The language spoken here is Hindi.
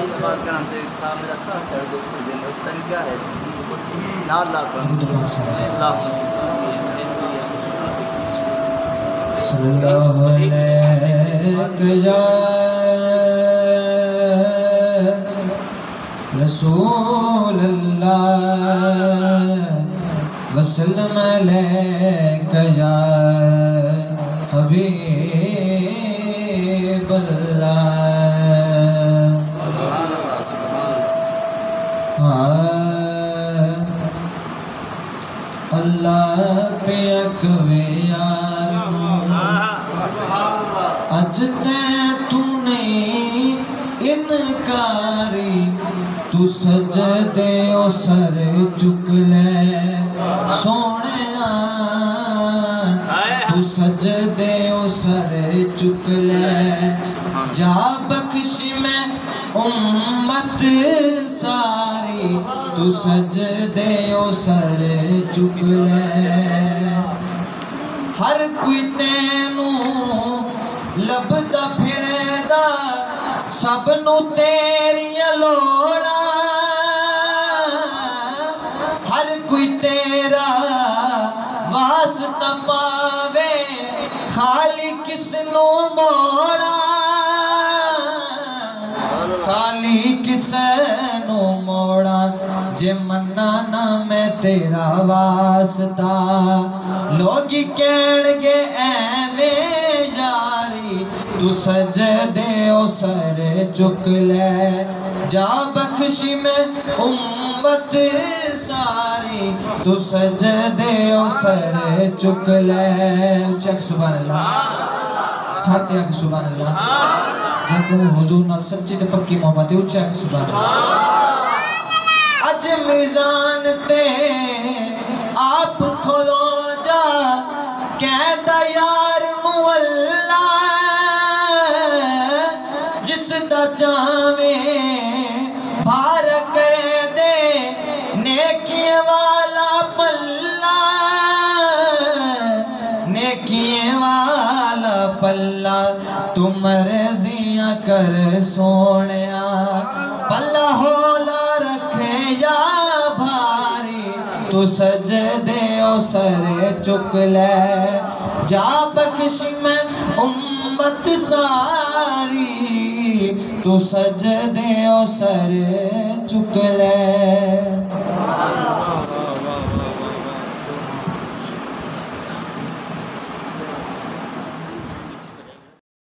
भाई बात का नाम से साहब मेरा साथ कर दो फिर दिन तन क्या है सुनी ना अल्लाह का अल्लाह सल्लल्लाहु अलैहि या रसूल अल्लाह वसल्लम अलैका या हबीब अल्लाह। अल्लाह पे अकवे यार अज ते तू नहीं इनकारी तू सजदे ओ सर चुक ले सोने तू सजदे ओ सर चुक ले जा बख्शी में उम्मत सारी तू सजदे ओ सर चुक ले हर कोई तेनू लभदा फिरदा सब नू तेरियां लोड़ा हर कोई तेरा वास्ता पावे खाली किसनू मोड़ा खाली किसनू मोड़ा जे मन्ना ना मैं तेरा वास्ता लोग कहणगे एवें यारी तू सजदे ओ सर चुक ले जा बख्शी में उम्मत सारी तू सजदे ओ सर चुक ले चक सुभान अल्लाह खड़ते आके सुभान अल्लाह जाको हुजूर नाल सच्ची ते पक्की मोहब्बत है उच्चा आके सुभान अल्लाह। अज मिजान ते आप खोलो जा कहदा यार नू अल्लाह जिसदा चावे भार कर दे नेकियां वाला पल्ला नेकियां वाला पल्ला तू मर्जियां कर सोनिया पल्ला होला रखे या भारी तू सजदे ओ सर चुक ले जा बख्शी में उम्मत सारी तू सजदे ओ सर चुक ले।